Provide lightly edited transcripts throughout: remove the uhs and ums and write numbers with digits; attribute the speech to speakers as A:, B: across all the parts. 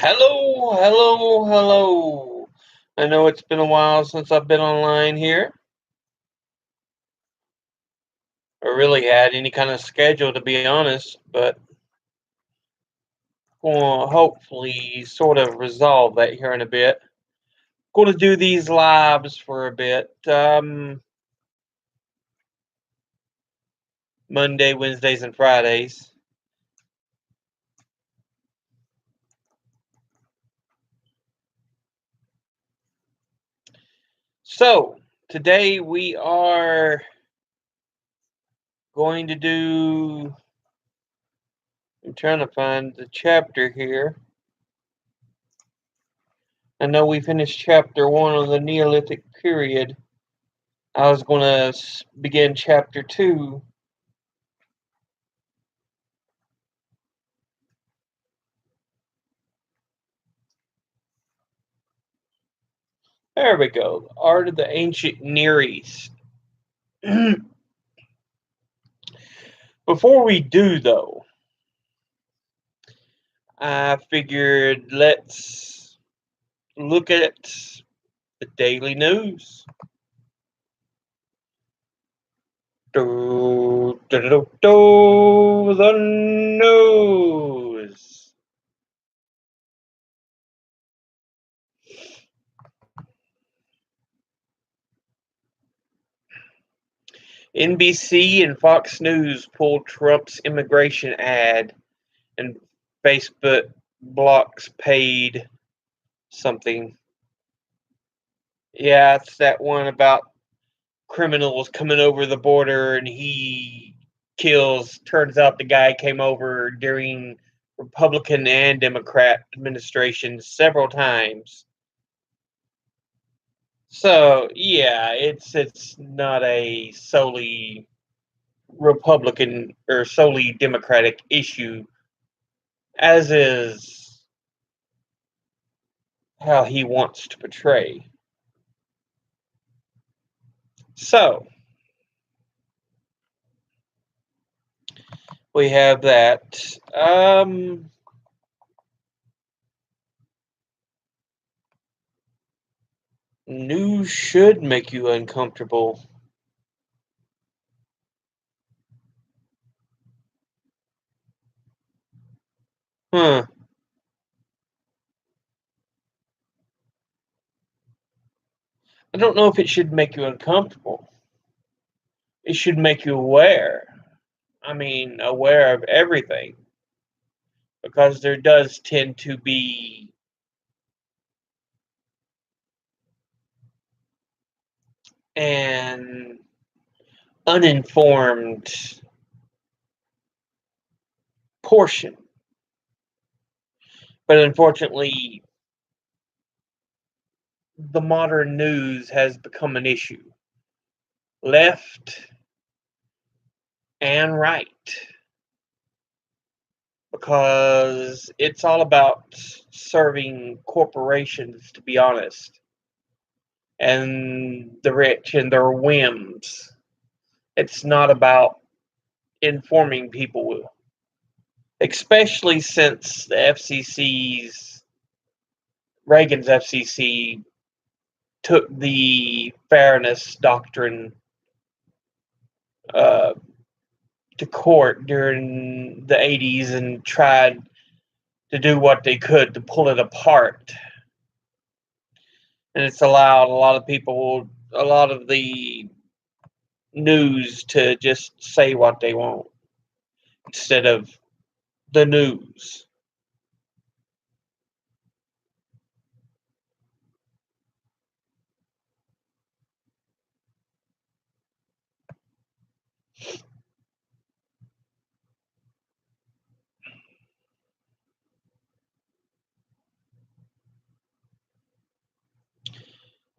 A: Hello, hello, hello. I know it's been a while since I've been online here, or really had any kind of schedule to be honest, but going to hopefully sort of resolve that here in a bit. Going to do these lives for a bit. Monday, Wednesdays, and Fridays. So, today we are going to do. I'm trying to find the chapter here. I know we finished chapter 1 on the Neolithic period. I was going to begin chapter 2. There we go. Art of the Ancient Near East. Before we do, though, I figured let's look at the daily news. The news. NBC and Fox News pulled Trump's immigration ad, and Facebook blocks paid something. Yeah, it's that one about criminals coming over the border and he kills. Turns out the guy came over during Republican and Democrat administrations several times. So yeah, it's not a solely Republican or solely Democratic issue, as is how he wants to portray. So we have that. News should make you uncomfortable. Huh. I don't know if it should make you uncomfortable. It should make you aware. I mean, aware of everything. Because there does tend to be an uninformed portion. But unfortunately, the modern news has become an issue. Left and right. Because it's all about serving corporations, to be honest, and the rich and their whims. It's not about informing people, especially since the FCC's Reagan's FCC took the fairness doctrine uh, to court during the 80s and tried to do what they could to pull it apart. And it's allowed a lot of people, a lot of the news to just say what they want instead of the news.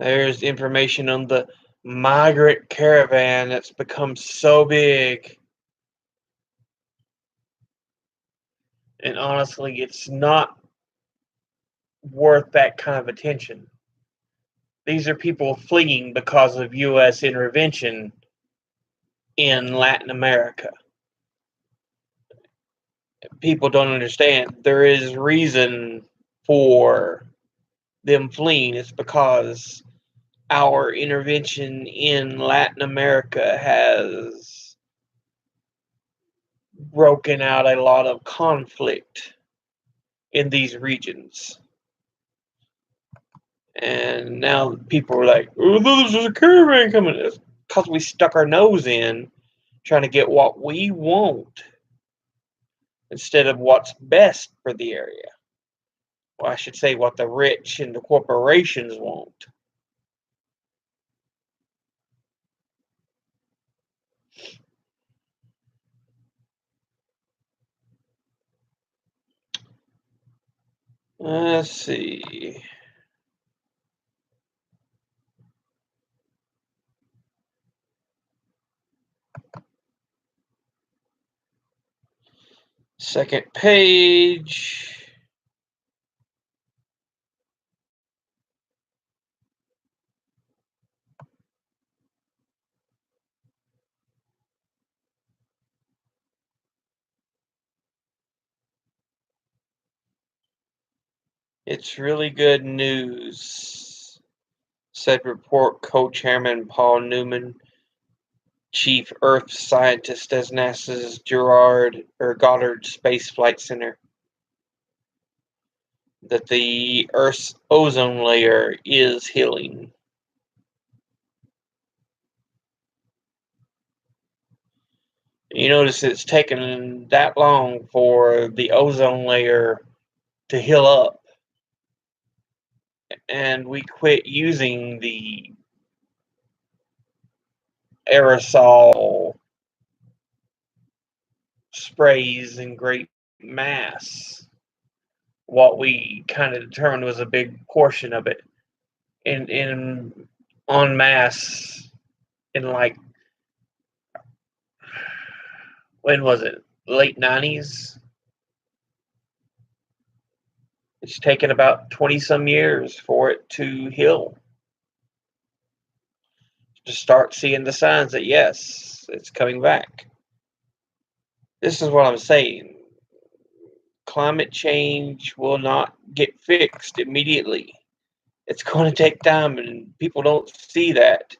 A: There's information on the migrant caravan that's become so big. And honestly, it's not worth that kind of attention. These are people fleeing because of U.S. intervention in Latin America. People don't understand. There is reason for them fleeing. It's because our intervention in Latin America has broken out a lot of conflict in these regions. And now people are like, oh, there's a caravan coming. It's because we stuck our nose in trying to get what we want instead of what's best for the area. Well, I should say what the rich and the corporations want. Let's see. Second page. It's really good news, said report co-chairman Paul Newman, chief Earth scientist at NASA's Goddard Space Flight Center, that the Earth's ozone layer is healing. You notice it's taken that long for the ozone layer to heal up, and we quit using the aerosol sprays in great mass. What we kind of determined was a big portion of it in en masse in, like, when was it? Late 90s. It's taken about 20 some years for it to heal. To start seeing the signs that yes, it's coming back. This is what I'm saying. Climate change will not get fixed immediately. It's going to take time, and people don't see that.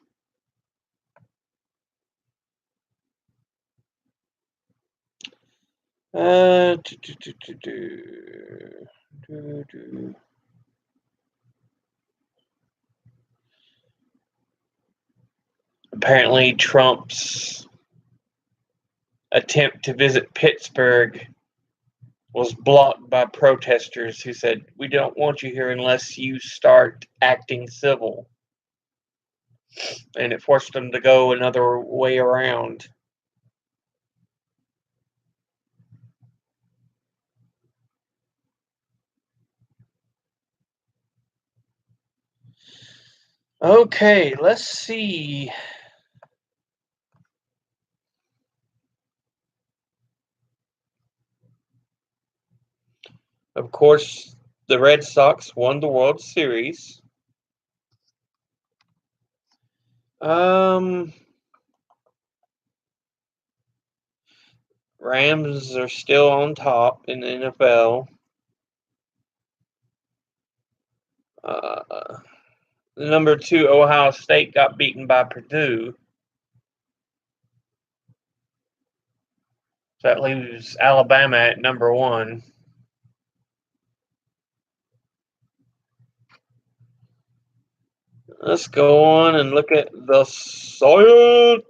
A: Apparently, Trump's attempt to visit Pittsburgh was blocked by protesters who said, "We don't want you here unless you start acting civil." And it forced them to go another way around. Okay, let's see. Of course, the Red Sox won the World Series. Rams are still on top in the NFL. The number 2 Ohio State got beaten by Purdue. So that leaves Alabama at number 1. Let's go on and look at the science.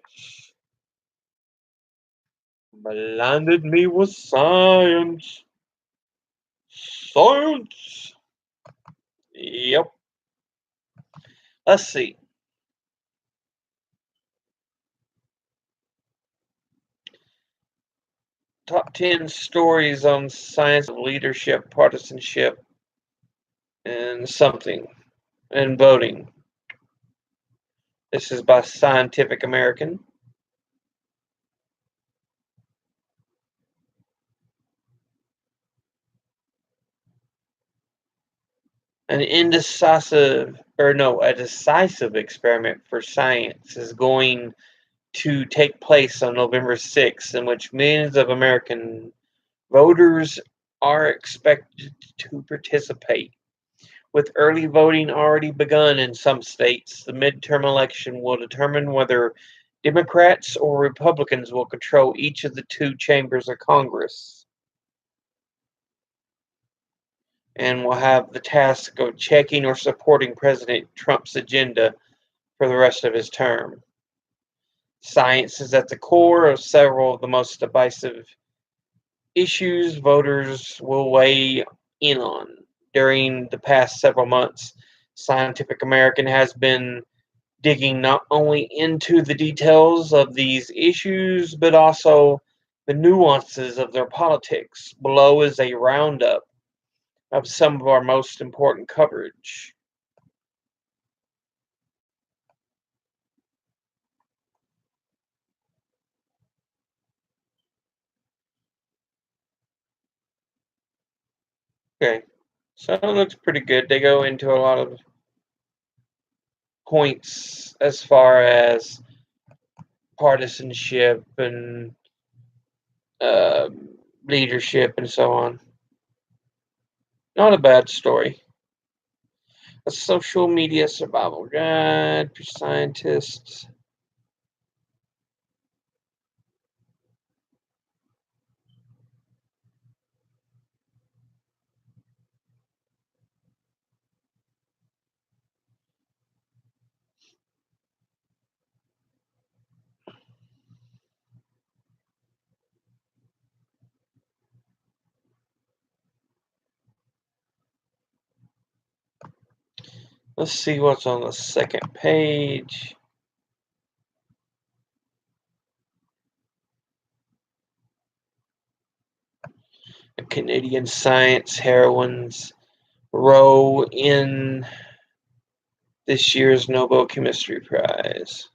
A: Blinded me with science. Science. Yep. Let's see. Top 10 stories on science of leadership, partisanship, and something, and voting. This is by Scientific American. A decisive experiment for science is going to take place on November 6th, in which millions of American voters are expected to participate. With early voting already begun in some states, the midterm election will determine whether Democrats or Republicans will control each of the two chambers of Congress, and will have the task of checking or supporting President Trump's agenda for the rest of his term. Science is at the core of several of the most divisive issues voters will weigh in on. During the past several months, Scientific American has been digging not only into the details of these issues, but also the nuances of their politics. Below is a roundup of some of our most important coverage. Okay, so it looks pretty good. They go into a lot of points as far as partisanship and uh, leadership and so on. Not a bad story. A social media survival guide for scientists. Let's see what's on the second page. A Canadian science heroine's role in this year's Nobel Chemistry Prize.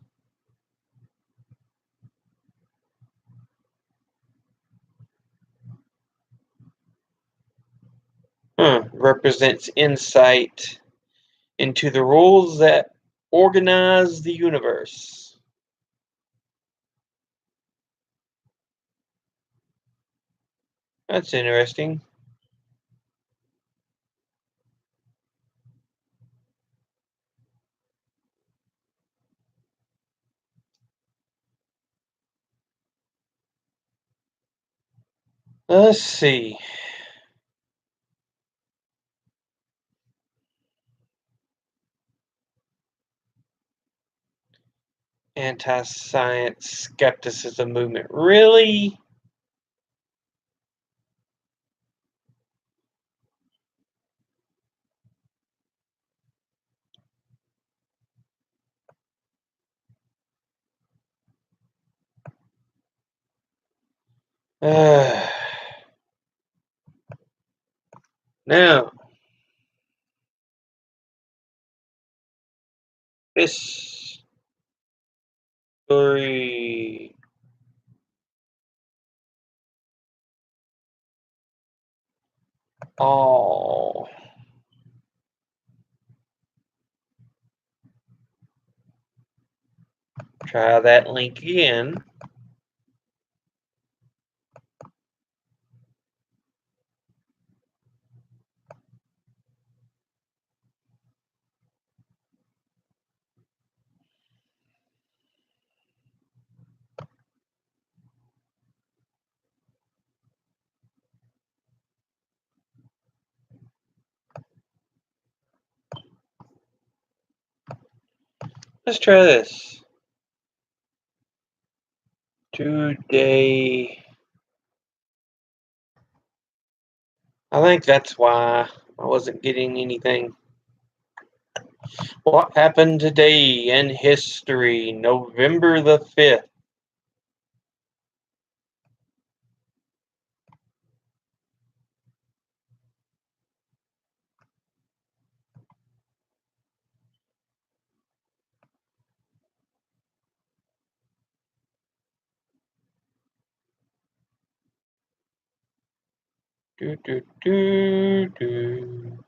A: Represents insight into the rules that organize the universe. That's interesting. Let's see. Anti-science skepticism movement. Really? Now, this story. Oh, try that link again. Let's try this. Today. I think that's why I wasn't getting anything. What happened today in history, November the 5th? Do, do, do, do.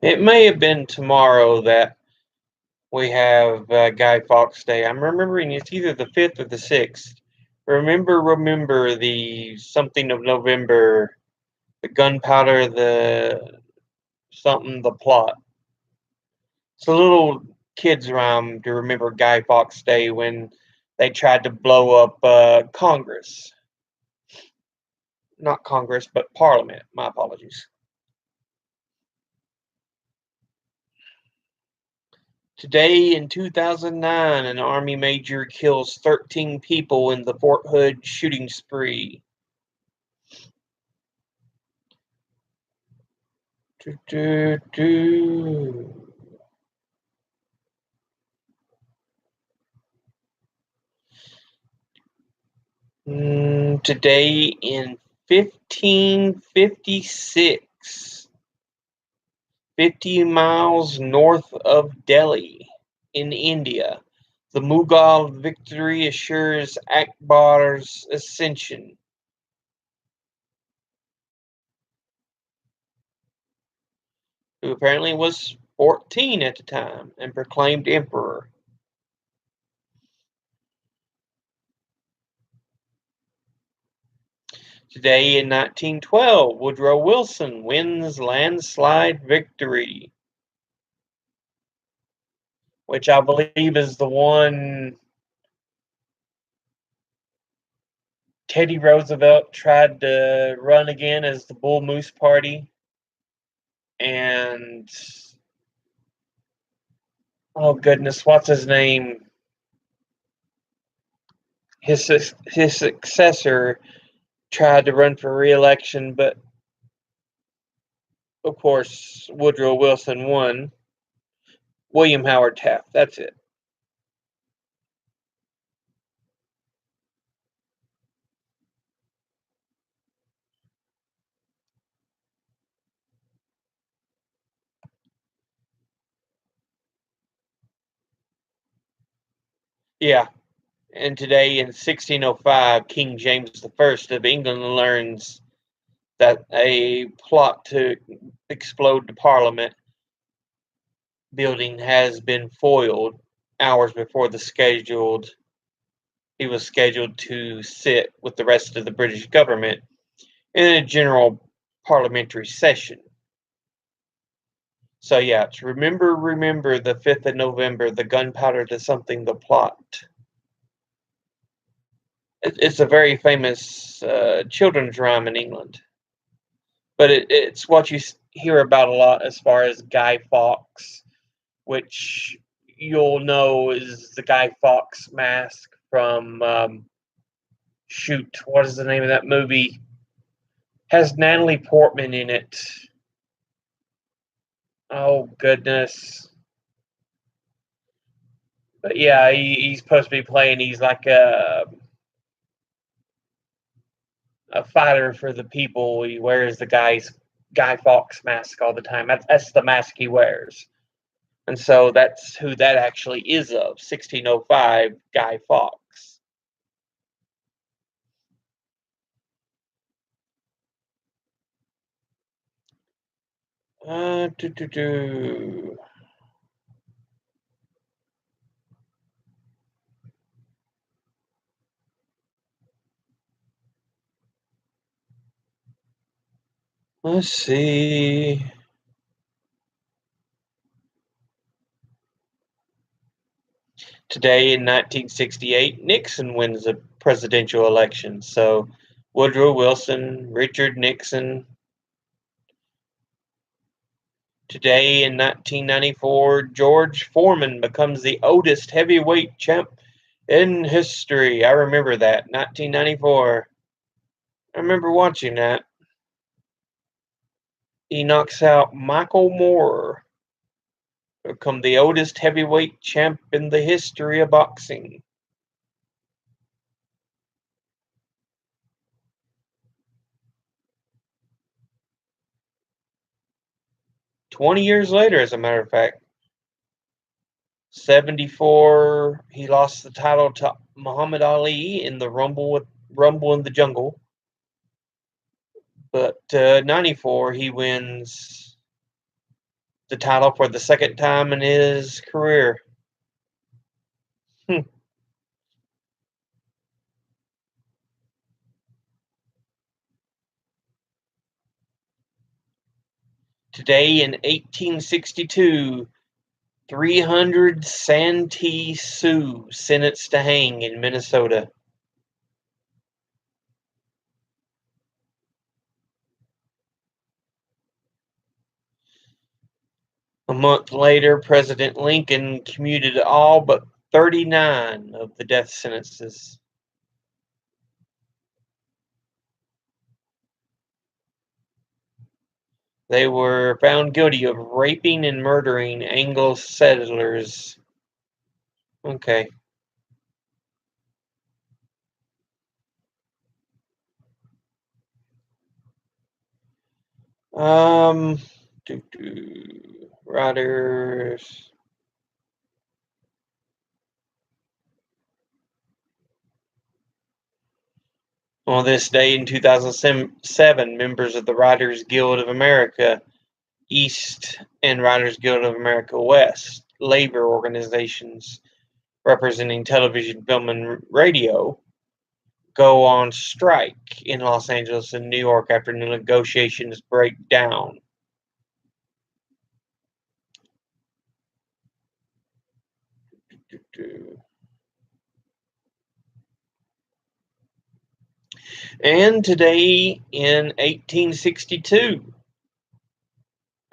A: It may have been tomorrow that we have Guy Fawkes Day. I'm remembering it's either the 5th or the 6th. Remember the something of November, the gunpowder, the something, the plot. It's a little kid's rhyme to remember Guy Fawkes Day when they tried to blow up Congress. Not Congress, but Parliament. My apologies. Today in 2009, an Army major kills 13 people in the Fort Hood shooting spree. Do, do, do. Today in 1556, 50 miles north of Delhi in India, the Mughal victory assures Akbar's ascension. Who apparently was 14 at the time and proclaimed emperor. Today in 1912, Woodrow Wilson wins landslide victory, which I believe is the one Teddy Roosevelt tried to run again as the Bull Moose Party. And, oh goodness, what's his name? His successor tried to run for re-election, but of course Woodrow Wilson won. William Howard Taft, that's it. Yeah. And today in 1605, King James I of England learns that a plot to explode the Parliament building has been foiled hours before he was scheduled to sit with the rest of the British government in a general parliamentary session. So yeah, it's remember the 5th of November, the gunpowder to something, the plot. It's a very famous children's rhyme in England, but it's what you hear about a lot as far as Guy Fawkes, which you'll know is the Guy Fawkes mask from shoot, what is the name of that movie? Has Natalie Portman in it. Oh goodness. But yeah, he's supposed to be playing. He's like a fighter for the people. He wears the Guy Fawkes mask all the time. That's the mask he wears. And so that's who that actually is of, 1605 Guy Fawkes. Uh, do, do, do. Let's see. Today in 1968, Nixon wins the presidential election. So Woodrow Wilson, Richard Nixon. Today in 1994, George Foreman becomes the oldest heavyweight champ in history. I remember that, 1994. I remember watching that. He knocks out Michael Moore, become the oldest heavyweight champ in the history of boxing. $20 later, as a matter of fact. 74, he lost the title to Muhammad Ali in the Rumble in the Jungle. But 94, he wins the title for the second time in his career. Today in 1862, 300 Santee Sioux sentenced to hang in Minnesota. A month later, President Lincoln commuted all but 39 of the death sentences. They were found guilty of raping and murdering Anglo settlers. Okay. Um, Writers. On this day in 2007, members of the Writers Guild of America East and Writers Guild of America West, labor organizations representing television, film, and radio, go on strike in Los Angeles and New York after negotiations break down. And today in 1862,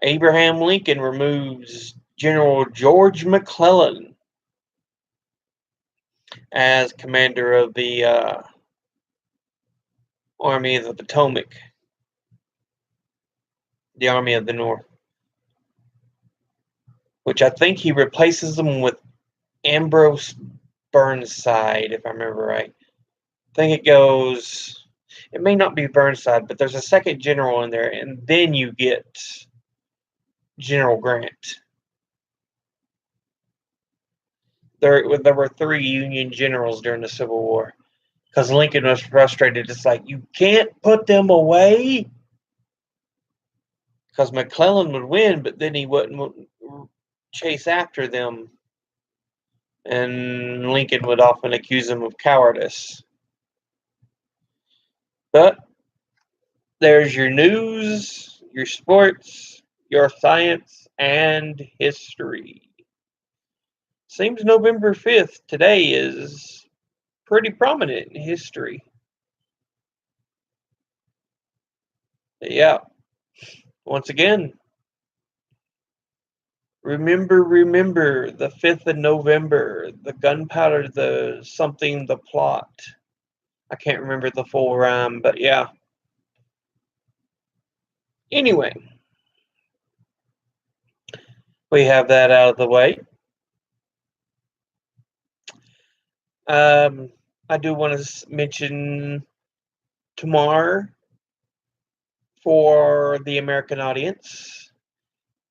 A: Abraham Lincoln removes General George McClellan as commander of the Army of the Potomac, the Army of the North, which I think he replaces them with Ambrose Burnside, if I remember right. I think it goes, it may not be Burnside, but there's a second general in there, and then you get General Grant. There were 3 Union generals during the Civil War because Lincoln was frustrated. It's like, you can't put them away, because McClellan would win, but then he wouldn't chase after them, and Lincoln would often accuse him of cowardice. But there's your news, your sports, your science, and history. Seems November 5th today is pretty prominent in history. Yeah. Once again, remember the 5th of November, the gunpowder, the something, the plot. I can't remember the full rhyme, but yeah. Anyway, we have that out of the way. I do want to mention tomorrow, for the American audience,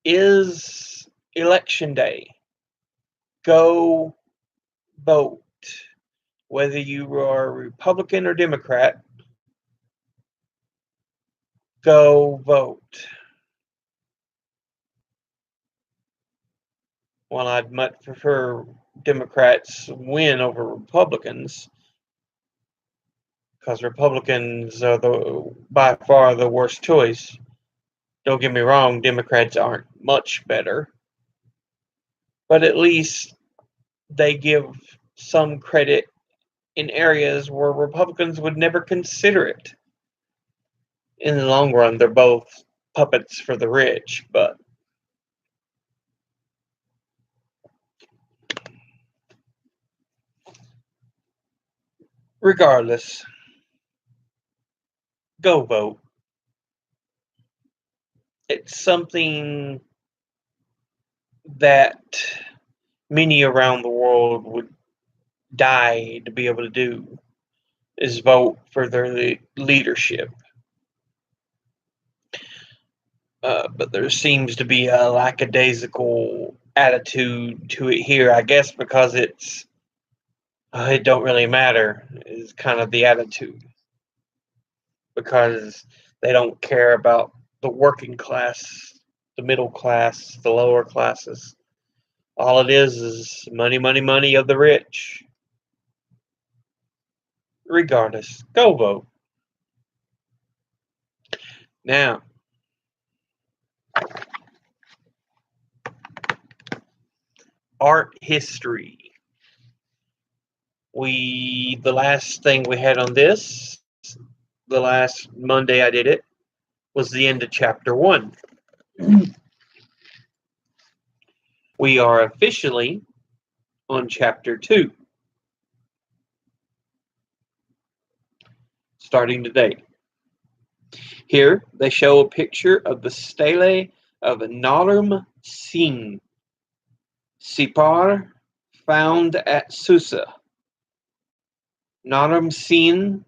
A: is Election Day. Go vote. Whether you are Republican or Democrat, go vote. While I'd much prefer Democrats win over Republicans, because Republicans are by far the worst choice. Don't get me wrong, Democrats aren't much better, but at least they give some credit in areas where Republicans would never consider it. In the long run, they're both puppets for the rich, but regardless, go vote. It's something that many around the world would die to be able to do, is vote for their leadership. But there seems to be a lackadaisical attitude to it here, I guess because it don't really matter, is kind of the attitude. Because they don't care about the working class, the middle class, the lower classes. All it is money, money, money of the rich. Regardless, go vote. Now, art history. The last thing we had on this, the last Monday I did it, was the end of chapter 1. We are officially on chapter 2, starting today. Here they show a picture of the stele of Naram Sin, Sipar, found at Susa. Naram Sin,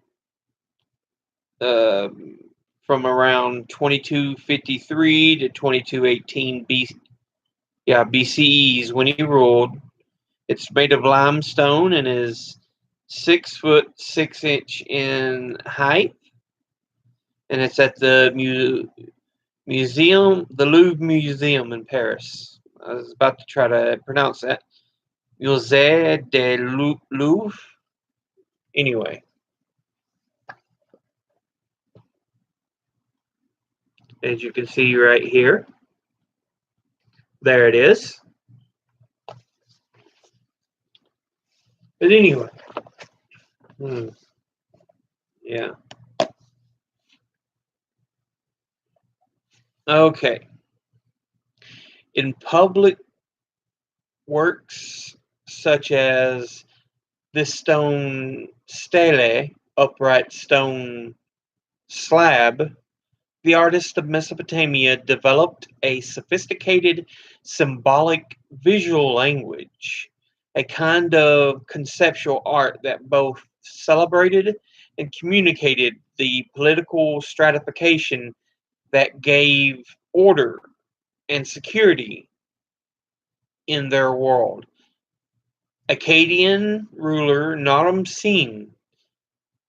A: from around 2253 to 2218 BCE is when he ruled. It's made of limestone and is 6 foot 6 inch in height, and it's at the museum, the Louvre Museum in Paris. I was about to try to pronounce that. Musée de Louvre. Anyway, as you can see right here, there it is. But anyway, yeah. Okay. In public works such as this stone stele, upright stone slab, the artists of Mesopotamia developed a sophisticated symbolic visual language, a kind of conceptual art that both celebrated and communicated the political stratification that gave order and security in their world. Akkadian ruler Naram Sin,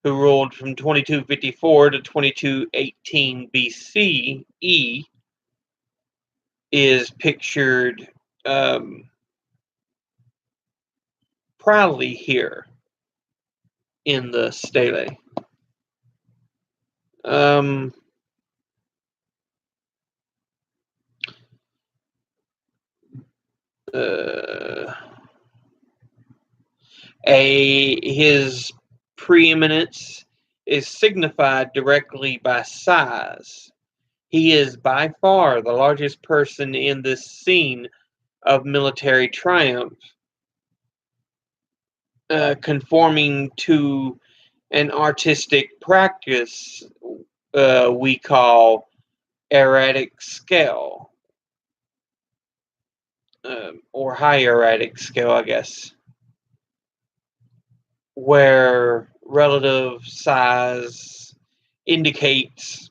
A: who ruled from 2254 to 2218 BCE, is pictured proudly here in the stele. His preeminence is signified directly by size. He is by far the largest person in this scene of military triumph, conforming to an artistic practice we call erratic scale, or high erratic scale, I guess, where relative size indicates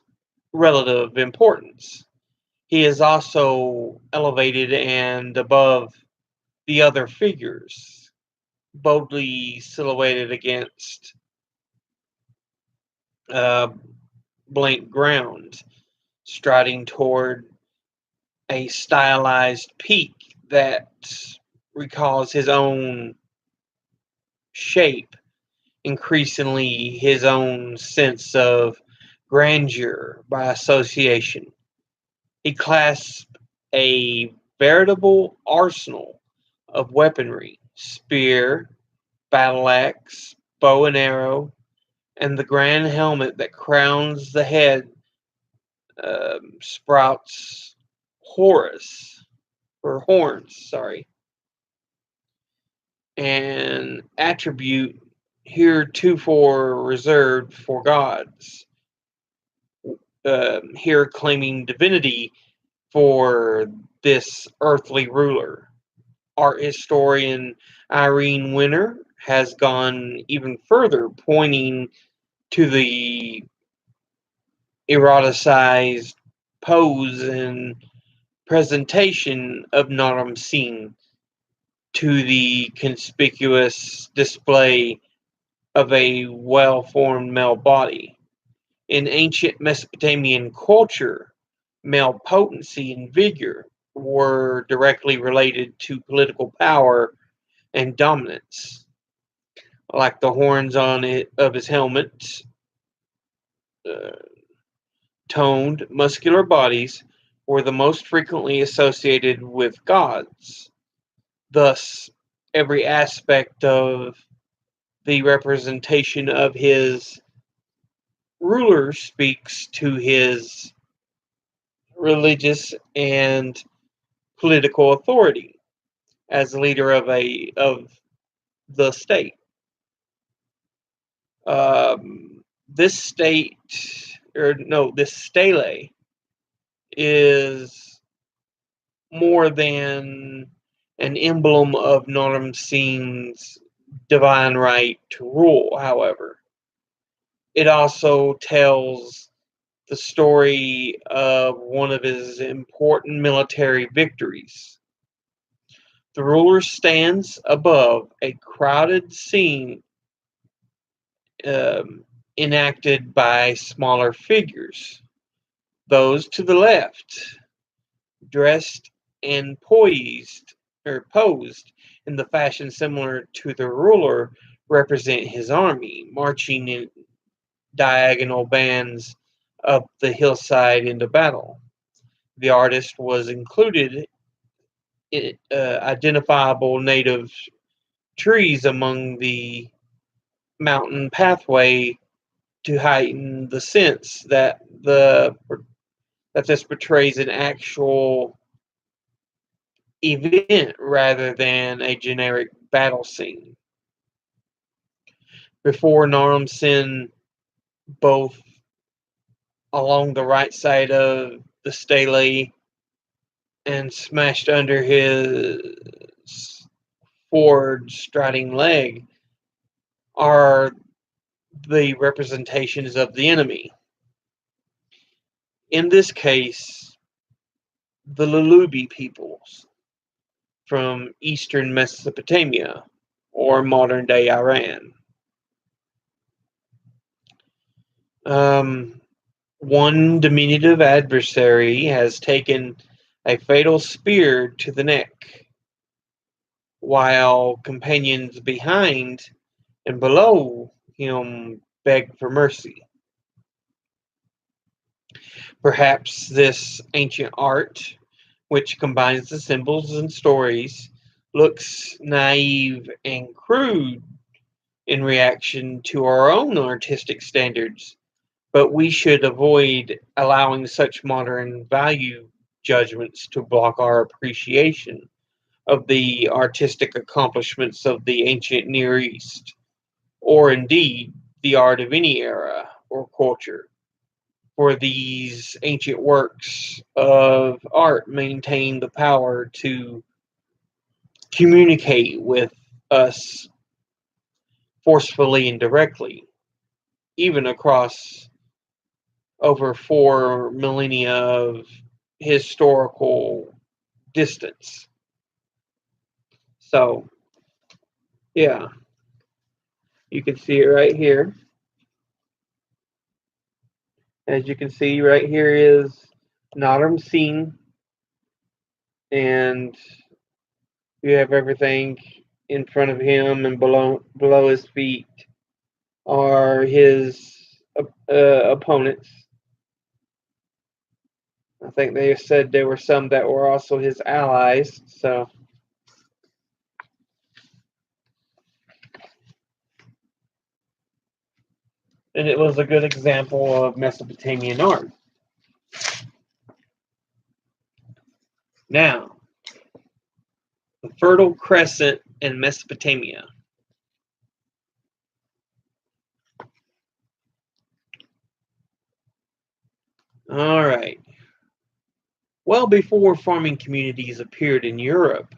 A: relative importance. He is also elevated and above the other figures, boldly silhouetted against blank ground, striding toward a stylized peak that recalls his own shape, increasingly his own sense of grandeur by association. He clasped a veritable arsenal of weaponry: spear, battle axe, bow and arrow, and the grand helmet that crowns the head sprouts horns, an attribute heretofore reserved for gods, here claiming divinity for this earthly ruler. Art historian Irene Winter has gone even further, pointing to the eroticized pose and presentation of Naram Sin, to the conspicuous display of a well-formed male body. In ancient Mesopotamian culture, male potency and vigor were directly related to political power and dominance, like the horns on it of his helmet, uh, toned, muscular bodies were the most frequently associated with gods. Thus, every aspect of the representation of his ruler speaks to his religious and political authority as leader of the state. This state, or no, this stele is more than an emblem of Naram Singh's divine right to rule, however. It also tells the story of one of his important military victories. The ruler stands above a crowded scene um, enacted by smaller figures. Those to the left, dressed and posed in the fashion similar to the ruler, represent his army, marching in diagonal bands up the hillside into battle. The artist was included in identifiable native trees among the mountain pathway to heighten the sense that this portrays an actual event rather than a generic battle scene. Before Naram Sin, both along the right side of the stele and smashed under his forward striding leg, are the representations of the enemy. In this case, the Lulubi peoples from eastern Mesopotamia or modern day Iran. One diminutive adversary has taken a fatal spear to the neck, while companions behind and below him beg for mercy. Perhaps this ancient art, which combines the symbols and stories, looks naive and crude in reaction to our own artistic standards, but we should avoid allowing such modern value judgments to block our appreciation of the artistic accomplishments of the ancient Near East, or indeed the art of any era or culture. For these ancient works of art maintain the power to communicate with us forcefully and directly, even across over 4 millennia of historical distance. So, yeah, you can see it right here. As you can see, right here is Naram Sin, and you have everything in front of him, and below his feet are his opponents. I think they said there were some that were also his allies. So, and it was a good example of Mesopotamian art. Now, the Fertile Crescent in Mesopotamia. All right. Well before farming communities appeared in Europe,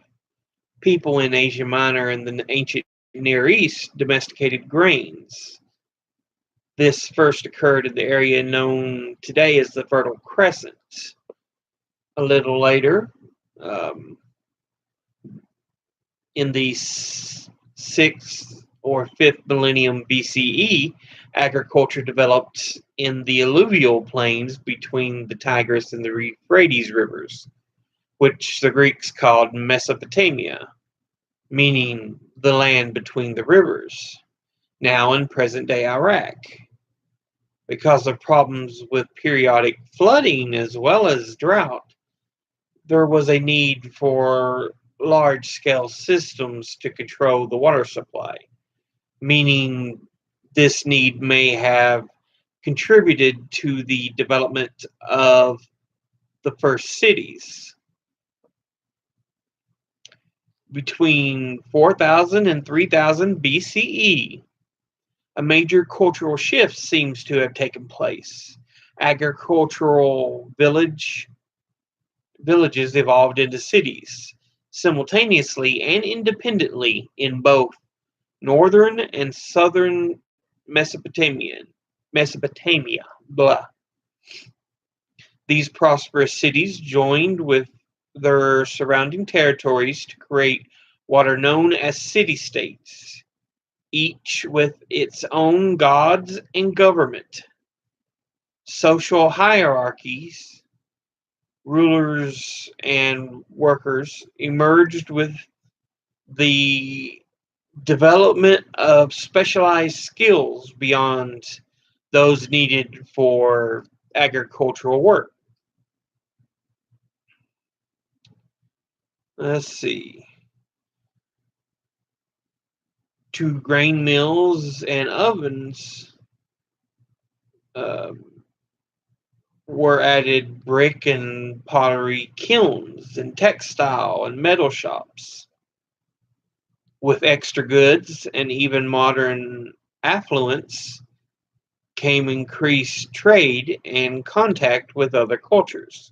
A: people in Asia Minor and the ancient Near East domesticated grains. This first occurred in the area known today as the Fertile Crescent. A little later, um, in the 6th or 5th millennium BCE, agriculture developed in the alluvial plains between the Tigris and the Euphrates rivers, which the Greeks called Mesopotamia, meaning the land between the rivers, now in present-day Iraq. Because of problems with periodic flooding as well as drought, there was a need for large-scale systems to control the water supply, meaning this need may have contributed to the development of the first cities. Between 4000 and 3000 BCE, a major cultural shift seems to have taken place. Agricultural villages evolved into cities, simultaneously and independently in both northern and southern Mesopotamia. Blah. These prosperous cities joined with their surrounding territories to create what are known as city-states, each with its own gods and government. Social hierarchies, rulers and workers emerged with the development of specialized skills beyond those needed for agricultural work. Let's see. To grain mills and ovens were added brick and pottery kilns and textile and metal shops. With extra goods and even modern affluence came increased trade and contact with other cultures.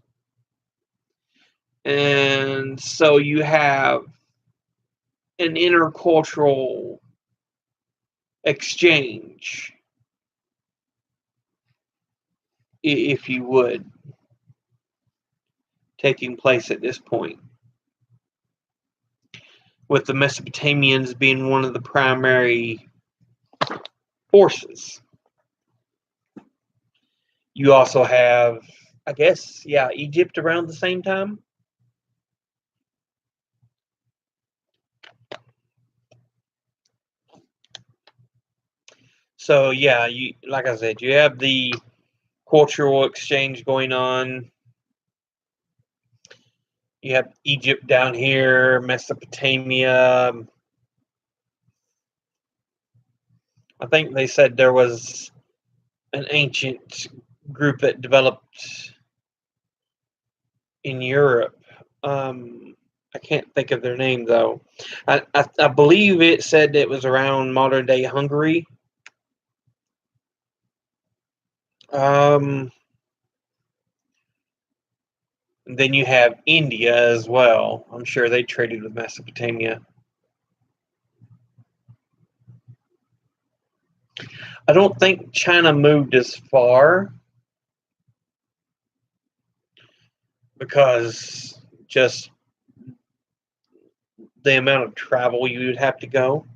A: And so you have an intercultural exchange, if you would, taking place at this point, with the Mesopotamians being one of the primary forces. You also have, I guess, Egypt around the same time. So yeah, like I said, you have the cultural exchange going on. You have Egypt down here, Mesopotamia. I think they said there was an ancient group that developed in Europe. I can't think of their name though. I believe it said it was around modern day Hungary. Then you have India as well. I'm sure they traded with Mesopotamia. I don't think China moved as far because just the amount of travel you would have to go.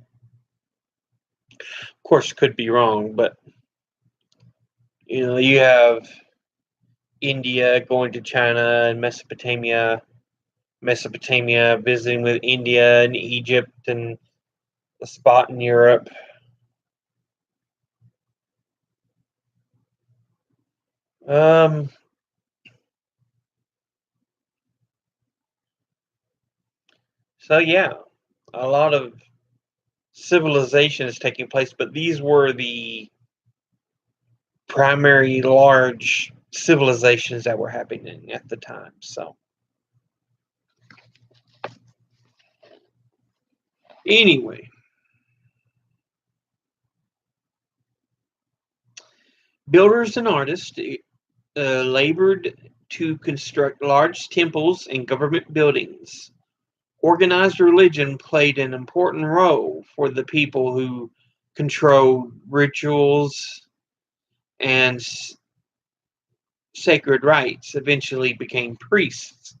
A: Of course, could be wrong, but you have India going to China and Mesopotamia visiting with India and Egypt and a spot in Europe. So yeah, a lot of civilization is taking place, but these were the primary large civilizations that were happening at the time. So anyway, builders and artists labored to construct large temples and government buildings. Organized religion played an important role for the people who controlled rituals and sacred rites, eventually became priests.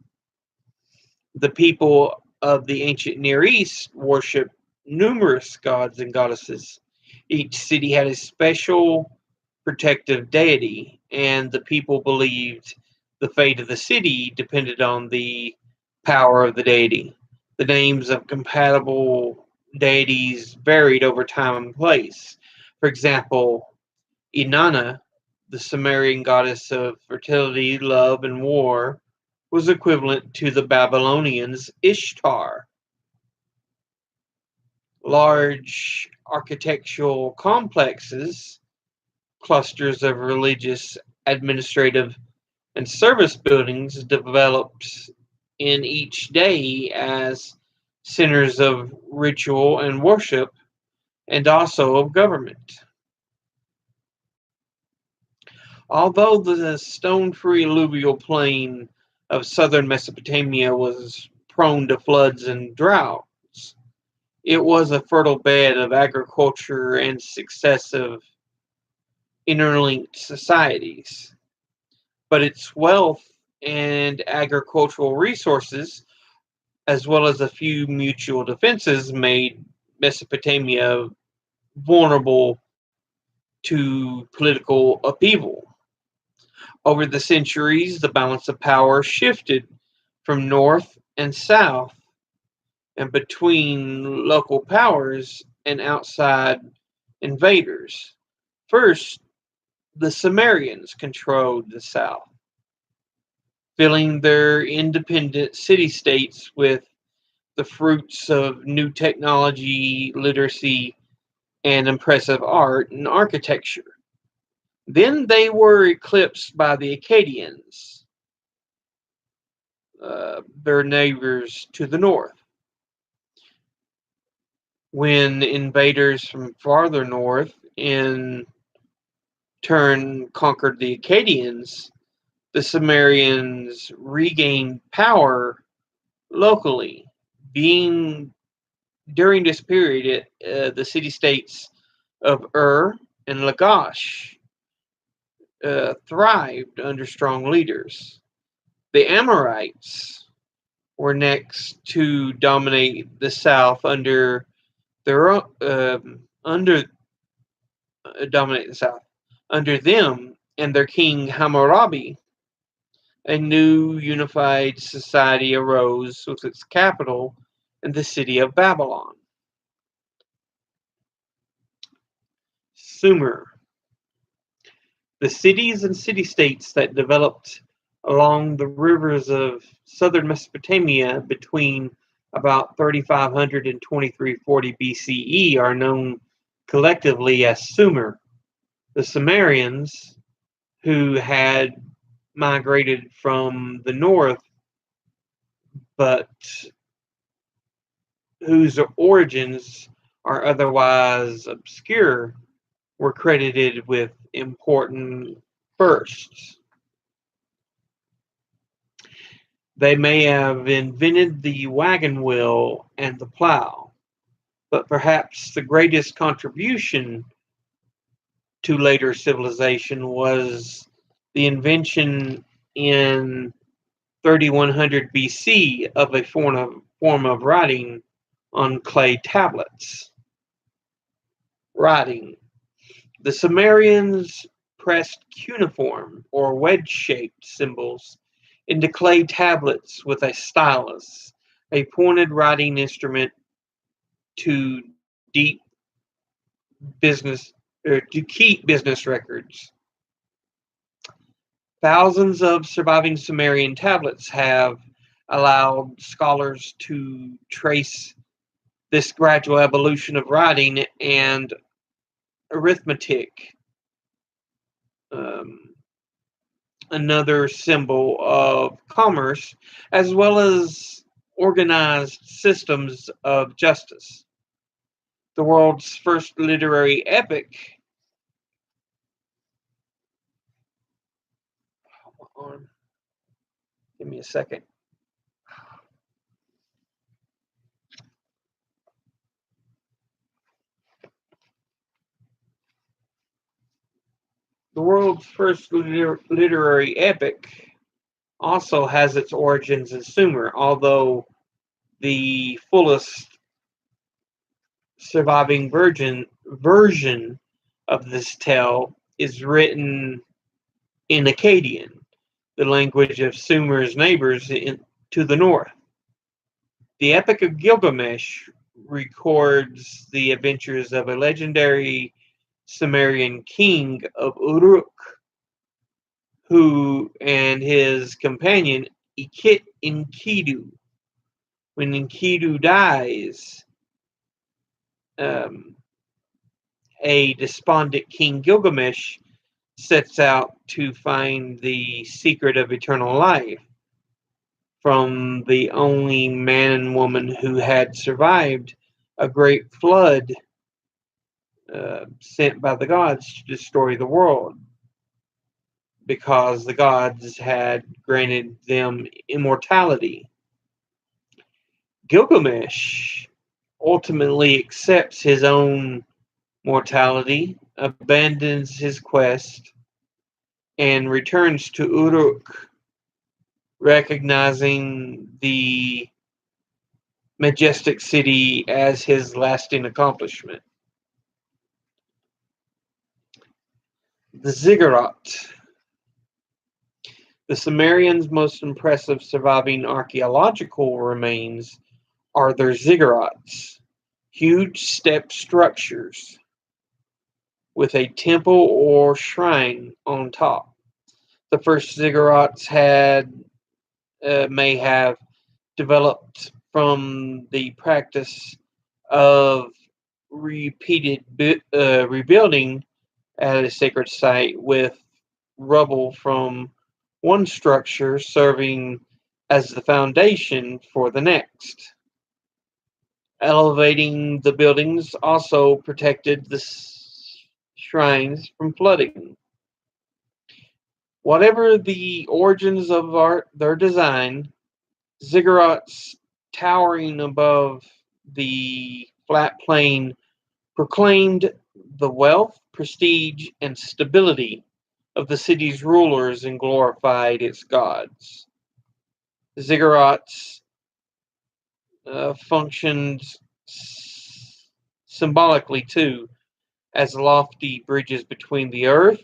A: The people of the ancient Near East worshipped numerous gods and goddesses. Each city had a special protective deity, and the people believed the fate of the city depended on the power of the deity. The names of compatible deities varied over time and place. For example, Inanna, the Sumerian goddess of fertility, love, and war, was equivalent to the Babylonians' Ishtar. Large architectural complexes, clusters of religious, administrative, and service buildings developed in each day as centers of ritual and worship and also of government. Although the stone free alluvial plain of southern Mesopotamia was prone to floods and droughts, it was a fertile bed of agriculture and successive interlinked societies. But its wealth and agricultural resources, as well as a few mutual defenses, made Mesopotamia vulnerable to political upheaval. Over the centuries, the balance of power shifted from north and south and between local powers and outside invaders. First, the Sumerians controlled the south, filling their independent city states with the fruits of new technology, literacy, and impressive art and architecture. Then they were eclipsed by the Akkadians, their neighbors to the north. When invaders from farther north in turn conquered the Akkadians, the Sumerians regained power locally. Being during this period, the city states of and Lagash thrived under strong leaders. The Amorites were next to dominate the south their under dominate the south. Under them and their king Hammurabi, a new unified society arose with its capital in the city of Babylon. Sumer. The cities and city-states that developed along the rivers of southern Mesopotamia between about 3500 and 2340 BCE are known collectively as Sumer. The Sumerians, who had migrated from the north but whose origins are otherwise obscure, were credited with important firsts. They may have invented the wagon wheel and the plow, but perhaps the greatest contribution to later civilization was the invention in 3100 BC of a form of writing on clay tablets. Writing. The Sumerians pressed cuneiform or wedge-shaped symbols into clay tablets with a stylus, a pointed writing instrument to deep business or to keep business records. Thousands of surviving Sumerian tablets have allowed scholars to trace this gradual evolution of writing and arithmetic, another symbol of commerce, as well as organized systems of justice. The world's first literary epic. Hold on. Give me a second. The world's first literary epic also has its origins in Sumer, although the fullest surviving version of this tale is written in Akkadian, the language of Sumer's neighbors to the north. The Epic of Gilgamesh records the adventures of a legendary Sumerian king of Uruk, who and his companion Enkidu. When Enkidu dies, a despondent King Gilgamesh sets out to find the secret of eternal life from the only man and woman who had survived a great flood sent by the gods to destroy the world, because the gods had granted them immortality. Gilgamesh ultimately accepts his own mortality, abandons his quest, and returns to Uruk, recognizing the majestic city as his lasting accomplishment. The Ziggurat. The Sumerians' most impressive surviving archaeological remains are their ziggurats, huge step structures with a temple or shrine on top. The first ziggurats may have developed from the practice of repeated rebuilding at a sacred site, with rubble from one structure serving as the foundation for the next. Elevating the buildings also protected the shrines from flooding. Whatever the origins of their design, ziggurats towering above the flat plain proclaimed the wealth, prestige, and stability of the city's rulers and glorified its gods. The ziggurats functioned symbolically too as lofty bridges between the earth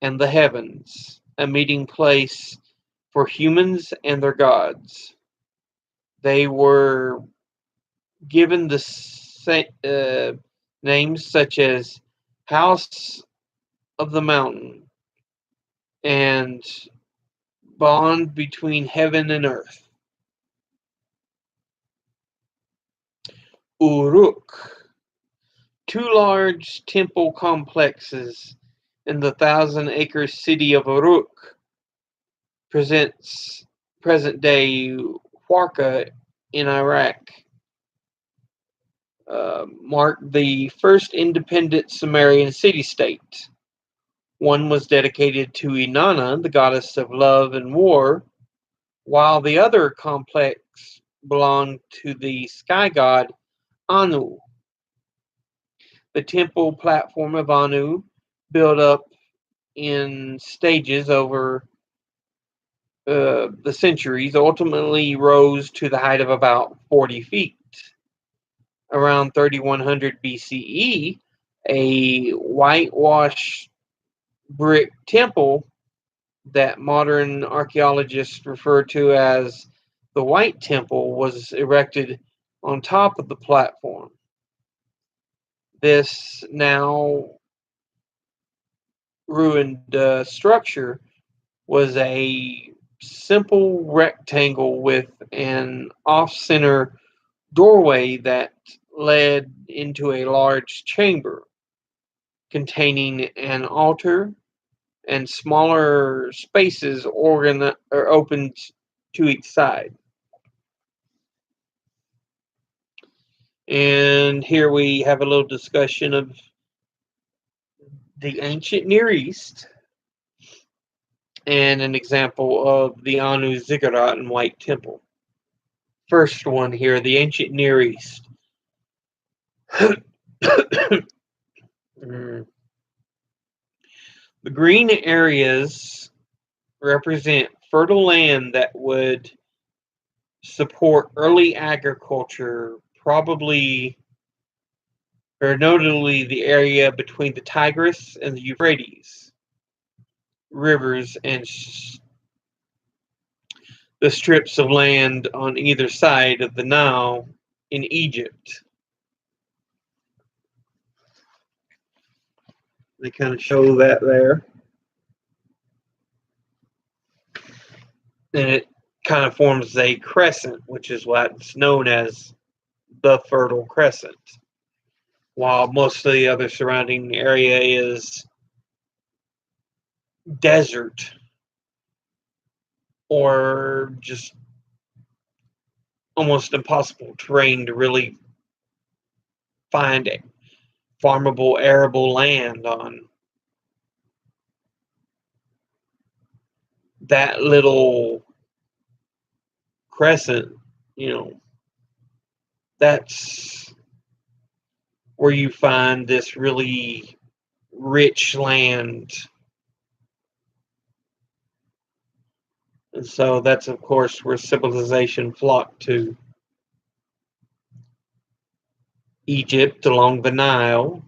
A: and the heavens, a meeting place for humans and their gods. They were given the names such as House of the Mountain and Bond between Heaven and Earth. Uruk. Two large temple complexes in the 1,000-acre city of Uruk, present-day Warqa in Iraq, marked the first independent Sumerian city-state. One was dedicated to Inanna, the goddess of love and war, while the other complex belonged to the sky god Anu. The temple platform of Anu, built up in stages over the centuries, ultimately rose to the height of about 40 feet. Around 3100 BCE, a whitewashed brick temple that modern archaeologists refer to as the White Temple was erected on top of the platform. This now ruined structure was a simple rectangle with an off-center doorway that led into a large chamber containing an altar and smaller spaces opened to each side. And here we have a little discussion of the ancient Near East and an example of the Anu Ziggurat and White Temple. First one here, the ancient Near East. The green areas represent fertile land that would support early agriculture, probably or notably the area between the Tigris and the Euphrates rivers and the strips of land on either side of the Nile in Egypt. They kind of show that there. And it kind of forms a crescent, which is what's known as the Fertile Crescent, while most of the other surrounding area is desert or just almost impossible terrain to really find a farmable, arable land on. That little crescent, that's where you find this really rich land. And so that's, of course, where civilization flocked to. Egypt along the Nile,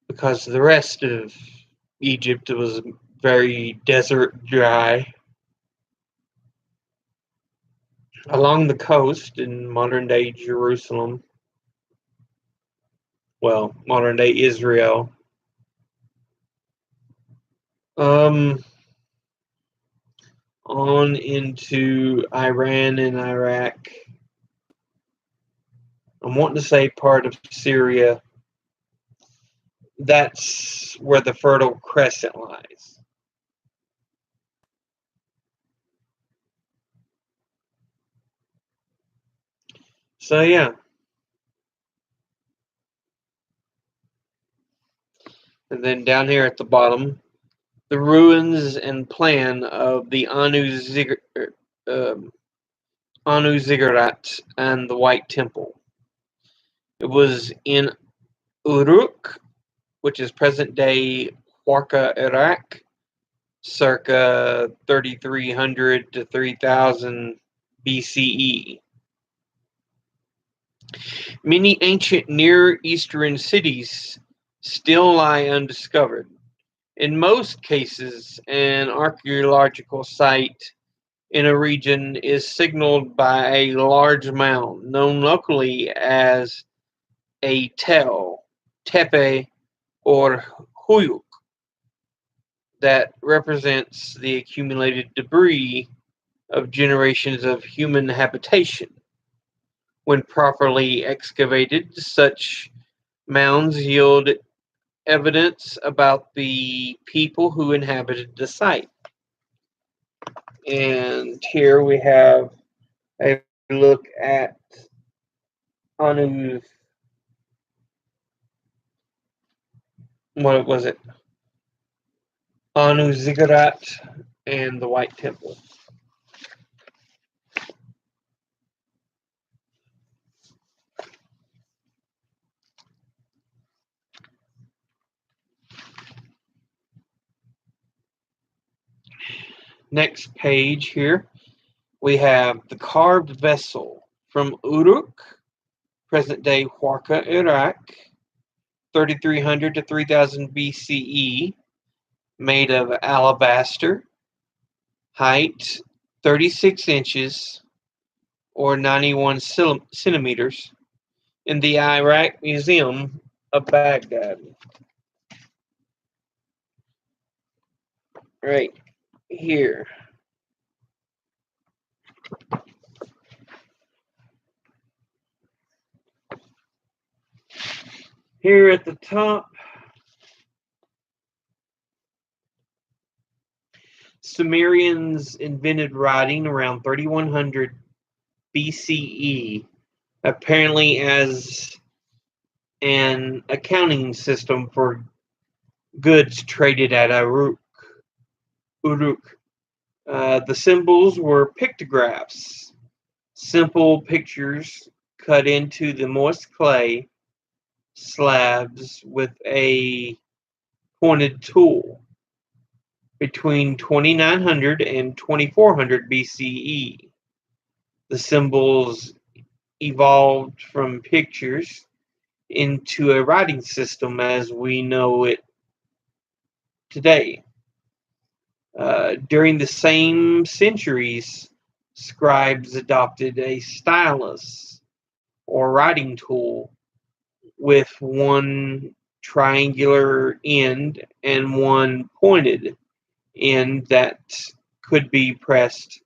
A: because the rest of Egypt was very desert dry. Along the coast in modern-day Jerusalem, well, modern-day Israel, on into Iran and Iraq. I'm wanting to say part of Syria. That's where the Fertile Crescent lies. So, yeah. And then down here at the bottom, the ruins and plan of the Anu Ziggurat and the White Temple. It was in Uruk, which is present-day Warqa, Iraq, circa 3300 to 3000 BCE. Many ancient Near Eastern cities still lie undiscovered. In most cases, an archaeological site in a region is signaled by a large mound known locally as a tell, tepe, or huyuk that represents the accumulated debris of generations of human habitation. When properly excavated, such mounds yield evidence about the people who inhabited the site. And here we have a look at Anu's, what was it? Anu Ziggurat and the White Temple. Next page here, we have the carved vessel from Uruk, present-day Warqa, Iraq, 3300 to 3000 BCE, made of alabaster, height 36 inches or 91 centimeters, in the Iraq Museum of Baghdad. Right here. Here at the top, Sumerians invented writing around 3100 BCE, apparently as an accounting system for goods traded at Uruk. The symbols were pictographs, simple pictures cut into the moist clay slabs with a pointed tool. Between 2900 and 2400 BCE, the symbols evolved from pictures into a writing system as we know it today. During the same centuries, scribes adopted a stylus or writing tool with one triangular end and one pointed end that could be pressed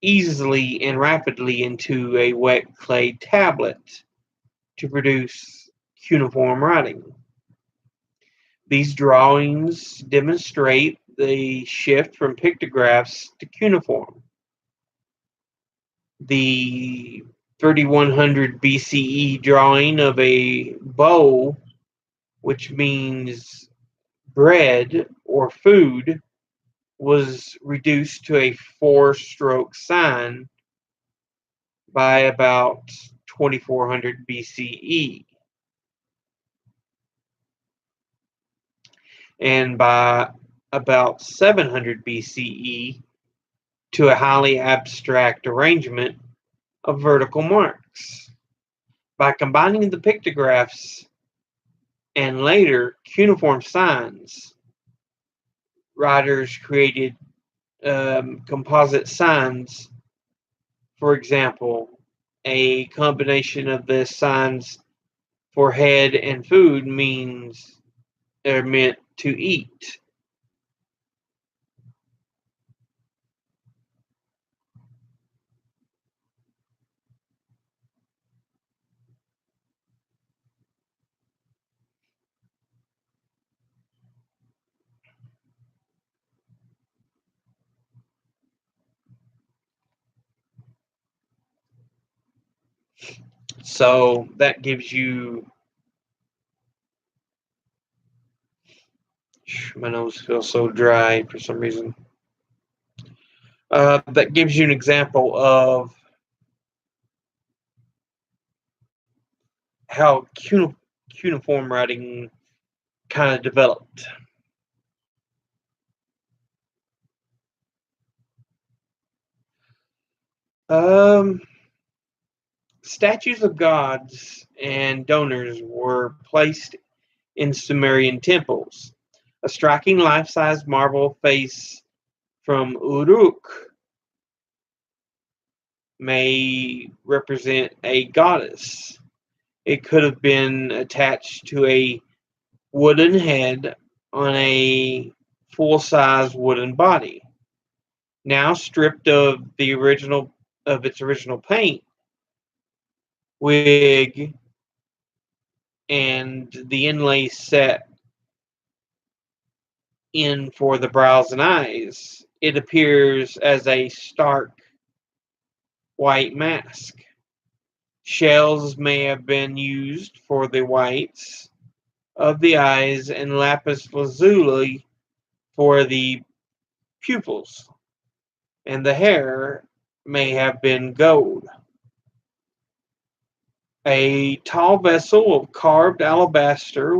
A: easily and rapidly into a wet clay tablet to produce cuneiform writing. These drawings demonstrate the shift from pictographs to cuneiform. The 3100 BCE drawing of a bow, which means bread or food, was reduced to a four-stroke sign by about 2400 BCE. And by about 700 BCE to a highly abstract arrangement of vertical marks. By combining the pictographs and later cuneiform signs, writers created composite signs. For example, a combination of the signs for head and food means they're meant to eat. So that gives you, my nose feels so dry for some reason. That gives you an example of how cuneiform writing kind of developed. Statues of gods and donors were placed in Sumerian temples. A striking life-size marble face from Uruk may represent a goddess. It could have been attached to a wooden head on a full-size wooden body. Now stripped of its original paint, wig, and the inlay set in for the brows and eyes, it appears as a stark white mask. Shells may have been used for the whites of the eyes and lapis lazuli for the pupils, and the hair may have been gold. A tall vessel of carved alabaster,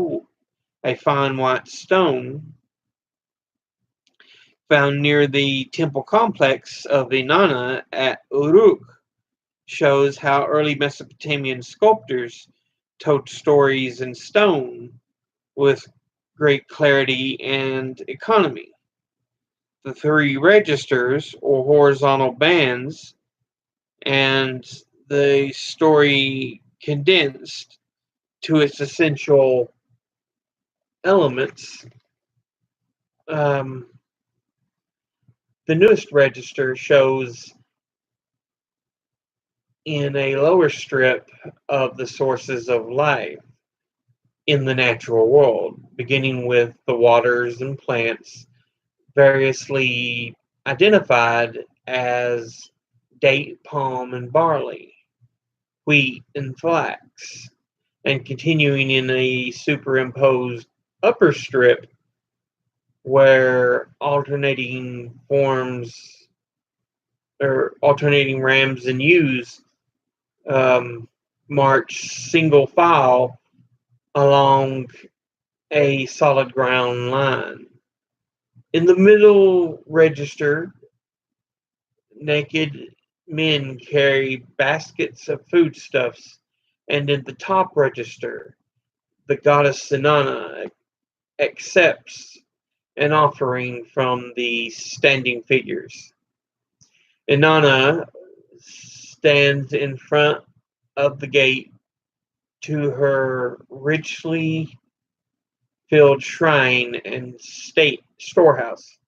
A: a fine white stone, found near the temple complex of Inanna at Uruk, shows how early Mesopotamian sculptors told stories in stone with great clarity and economy. The three registers, or horizontal bands, and the story condensed to its essential elements. The newest register shows in a lower strip of the sources of life in the natural world, beginning with the waters and plants variously identified as date, palm, and barley, wheat, and flax, and continuing in a superimposed upper strip where alternating rams and ewes march single file along a solid ground line. In the middle register, naked men carry baskets of foodstuffs, and in the top register, the goddess Inanna accepts an offering from the standing figures. Inanna stands in front of the gate to her richly filled shrine and state storehouse,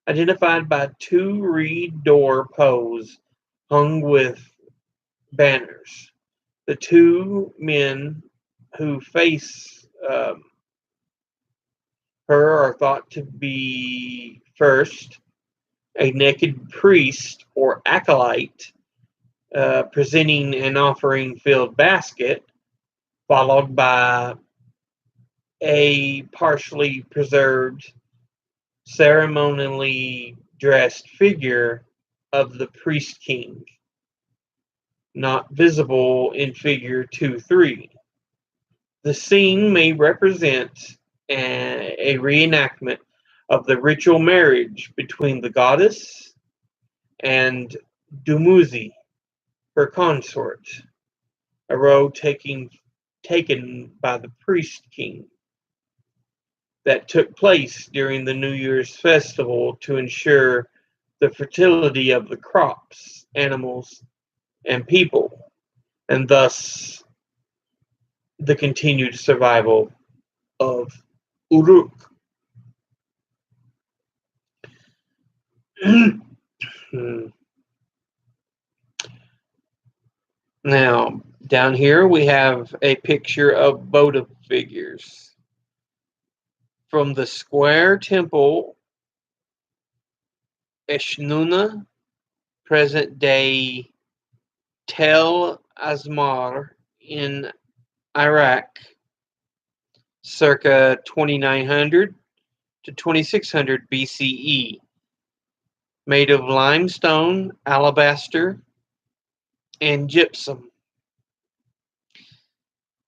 A: identified by two reed door posts hung with banners. The two men who face her are thought to be first a naked priest or acolyte presenting an offering filled basket, followed by a partially preserved, ceremonially dressed figure of the priest king, not visible in figure 2-3. The scene may represent a reenactment of the ritual marriage between the goddess and Dumuzi, her consort, a role taken by the priest king that took place during the New Year's festival to ensure the fertility of the crops, animals, and people, and thus the continued survival of Uruk. Now, down here we have a picture of votive figures from the square temple Eshnunna, present day Tel Asmar in Iraq, circa 2900 to 2600 BCE, made of limestone, alabaster, and gypsum.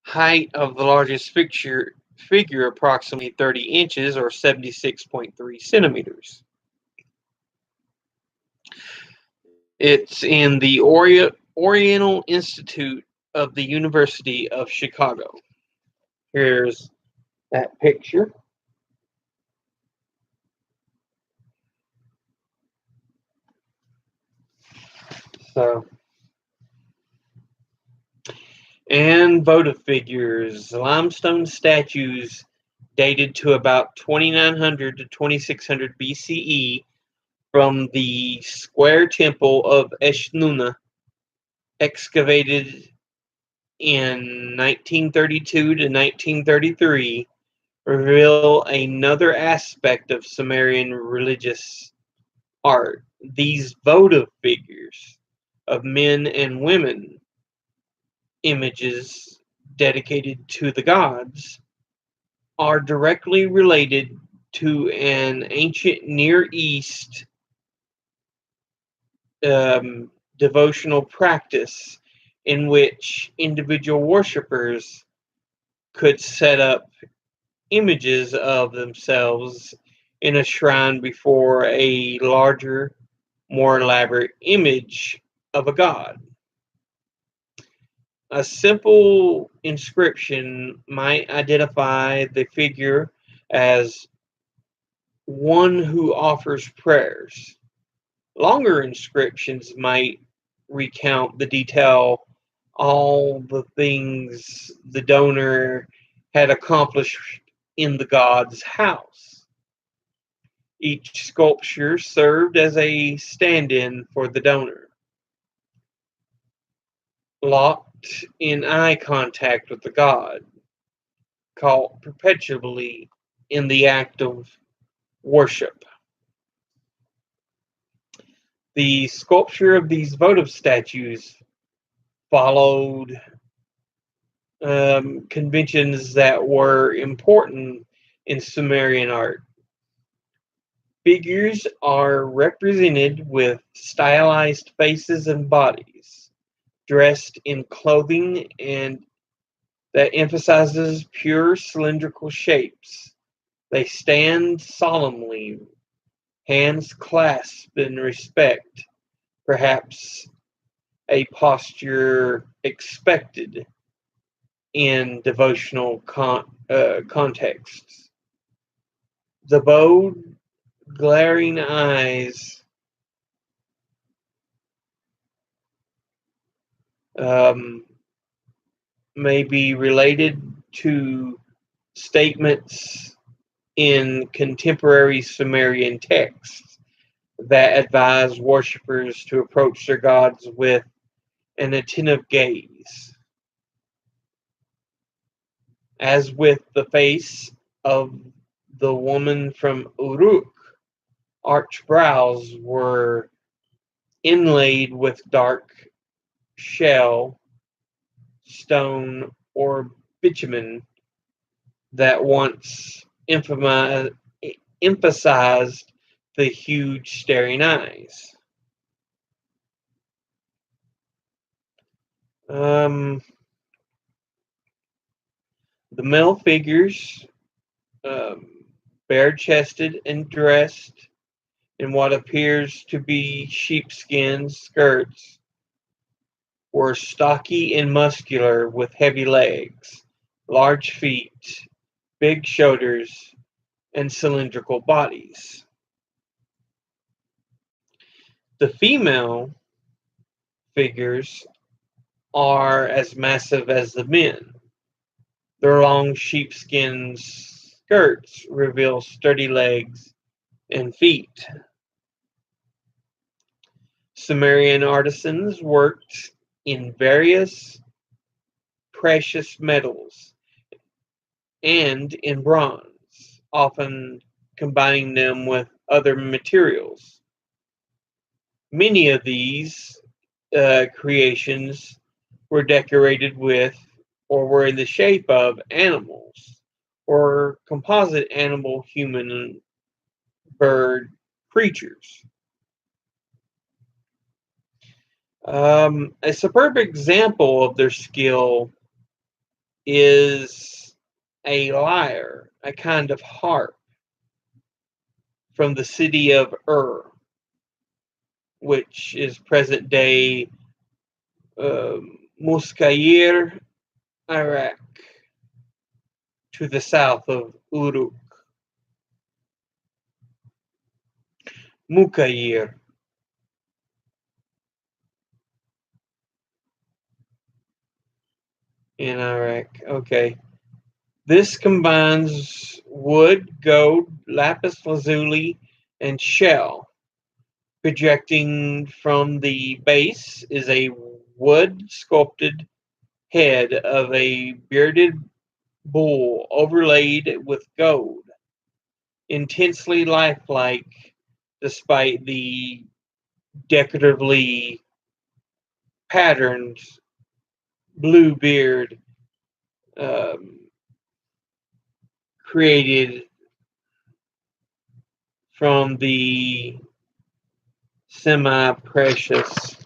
A: Height of the largest figure approximately 30 inches or 76.3 centimeters. It's in the Oriental Institute of the University of Chicago. Here's that picture. So, and votive figures, limestone statues dated to about 2900 to 2600 BCE from the square temple of Eshnunna, excavated in 1932 to 1933, reveal another aspect of Sumerian religious art. These votive figures of men and women, images dedicated to the gods, are directly related to an ancient Near East devotional practice in which individual worshippers could set up images of themselves in a shrine before a larger, more elaborate image of a god. A simple inscription might identify the figure as one who offers prayers. Longer inscriptions might recount the detail, all the things the donor had accomplished in the god's house. Each sculpture served as a stand-in for the donor, locked in eye contact with the god, caught perpetually in the act of worship. The sculpture of these votive statues followed conventions that were important in Sumerian art. Figures are represented with stylized faces and bodies, dressed in clothing and that emphasizes pure cylindrical shapes. They stand solemnly, hands clasped in respect, perhaps a posture expected in devotional contexts. The bold, glaring eyes may be related to statements in contemporary Sumerian texts that advise worshippers to approach their gods with an attentive gaze. As with the face of the woman from Uruk, arched brows were inlaid with dark shell, stone, or bitumen that once emphasized the huge staring eyes. The male figures, bare-chested and dressed in what appears to be sheepskin skirts, were stocky and muscular with heavy legs, large feet, big shoulders, and cylindrical bodies. The female figures are as massive as the men. Their long sheepskin skirts reveal sturdy legs and feet. Sumerian artisans worked in various precious metals and in bronze, often combining them with other materials. Many of these creations were decorated with or were in the shape of animals or composite animal, human, and bird creatures. A superb example of their skill is a lyre, a kind of harp, from the city of Ur, which is present day Muskayir, Iraq, to the south of Uruk. Mukayir. In Iraq. Okay. This combines wood, gold, lapis lazuli, and shell. Projecting from the base is a wood sculpted head of a bearded bull overlaid with gold, intensely lifelike despite the decoratively patterned blue beard created from the semi-precious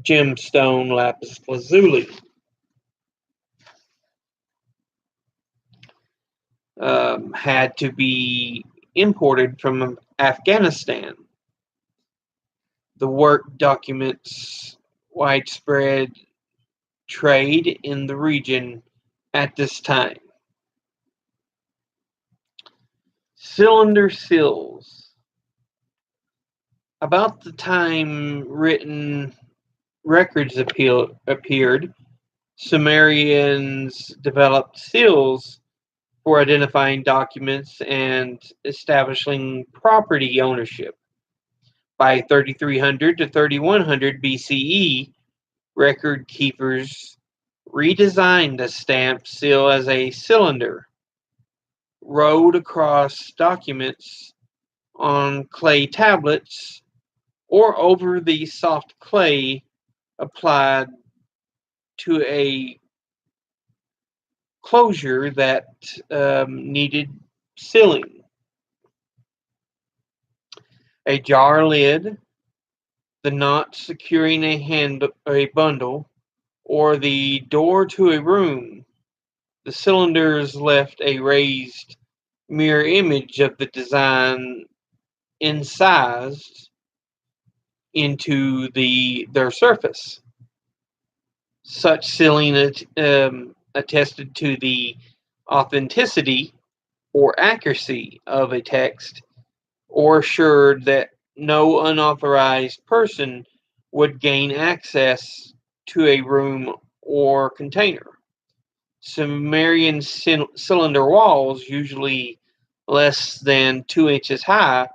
A: gemstone lapis lazuli. Had to be imported from Afghanistan. The work documents widespread trade in the region at this time. Cylinder sills. About the time written records appeared, Sumerians developed seals for identifying documents and establishing property ownership. By 3300 to 3100 BCE, record keepers redesigned the stamped seal as a cylinder, rode across documents on clay tablets or over the soft clay applied to a closure that needed sealing. A jar lid, the knot securing a bundle, or the door to a room. The cylinders left a raised mirror image of the design incised into their surface. Such sealing attested to the authenticity or accuracy of a text, or assured that no unauthorized person would gain access to a room or container. Sumerian cylinder walls, usually less than 2 inches high,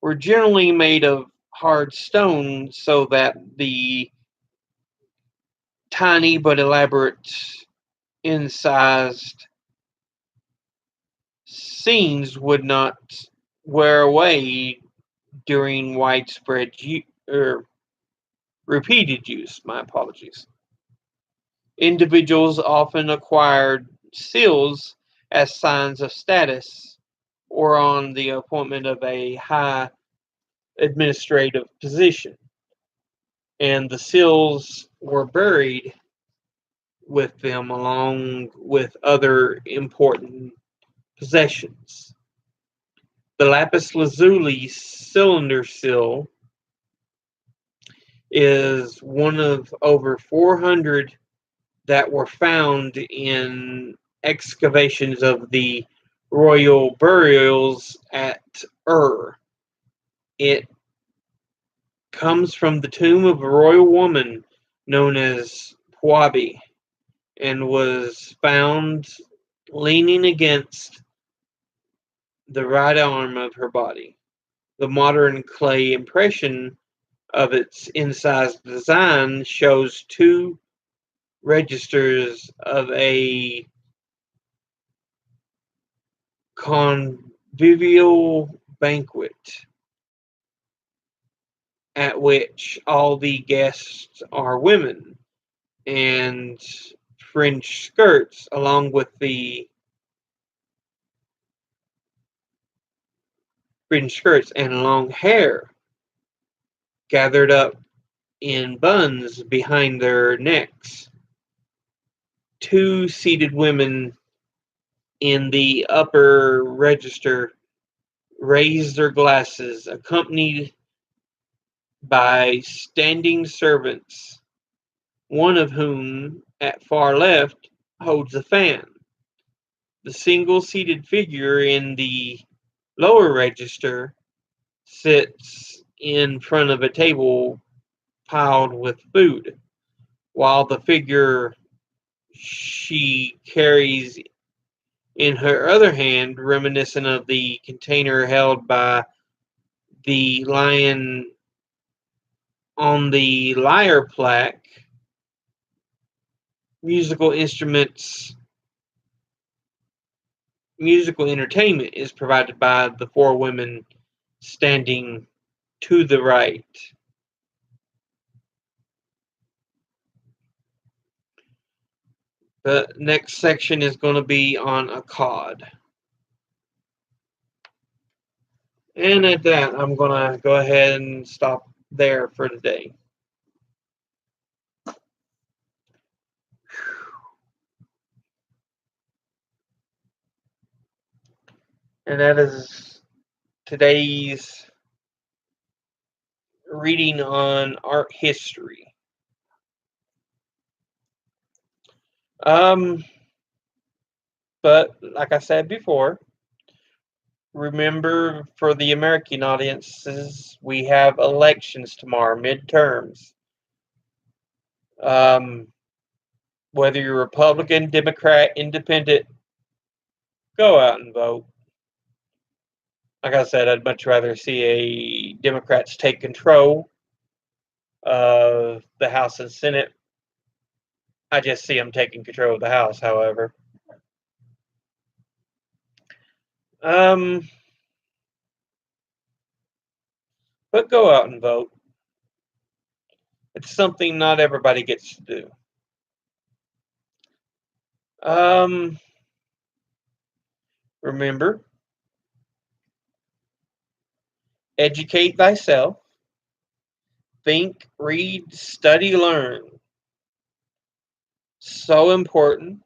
A: were generally made of hard stone so that the tiny but elaborate incised scenes would not wear away during widespread or repeated use. My apologies. Individuals often acquired seals as signs of status or on the appointment of a high administrative position, and the seals were buried with them along with other important possessions. The lapis lazuli cylinder seal is one of over 400 that were found in excavations of the royal burials at Ur. It comes from the tomb of a royal woman known as Puabi and was found leaning against the right arm of her body. The modern clay impression of its incised design shows two registers of a convivial banquet at which all the guests are women, and fringe skirts along with the fringe skirts and long hair gathered up in buns behind their necks. Two seated women in the upper register raise their glasses, accompanied by standing servants, one of whom, at far left, holds a fan. The single-seated figure in the lower register sits in front of a table piled with food, while the figure she carries in her other hand, reminiscent of the container held by the lion on the lyre plaque. Musical entertainment is provided by the four women standing to the right. The next section is going to be on Akkad. And at that, I'm going to go ahead and stop there for today. And that is today's reading on art history. But like I said before, remember, for the American audiences, we have elections tomorrow, midterms. Whether you're Republican, Democrat, Independent, go out and vote. Like I said, I'd much rather see a Democrats take control of the House and Senate. I just see them taking control of the House, however. But go out and vote. It's something not everybody gets to do. Remember, educate thyself. Think, read, study, learn. So important.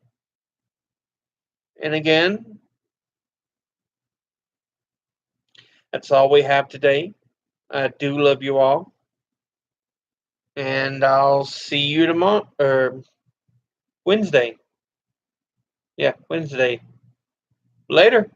A: And again, that's all we have today. I do love you all. And I'll see you tomorrow or Wednesday. Yeah, Wednesday. Later.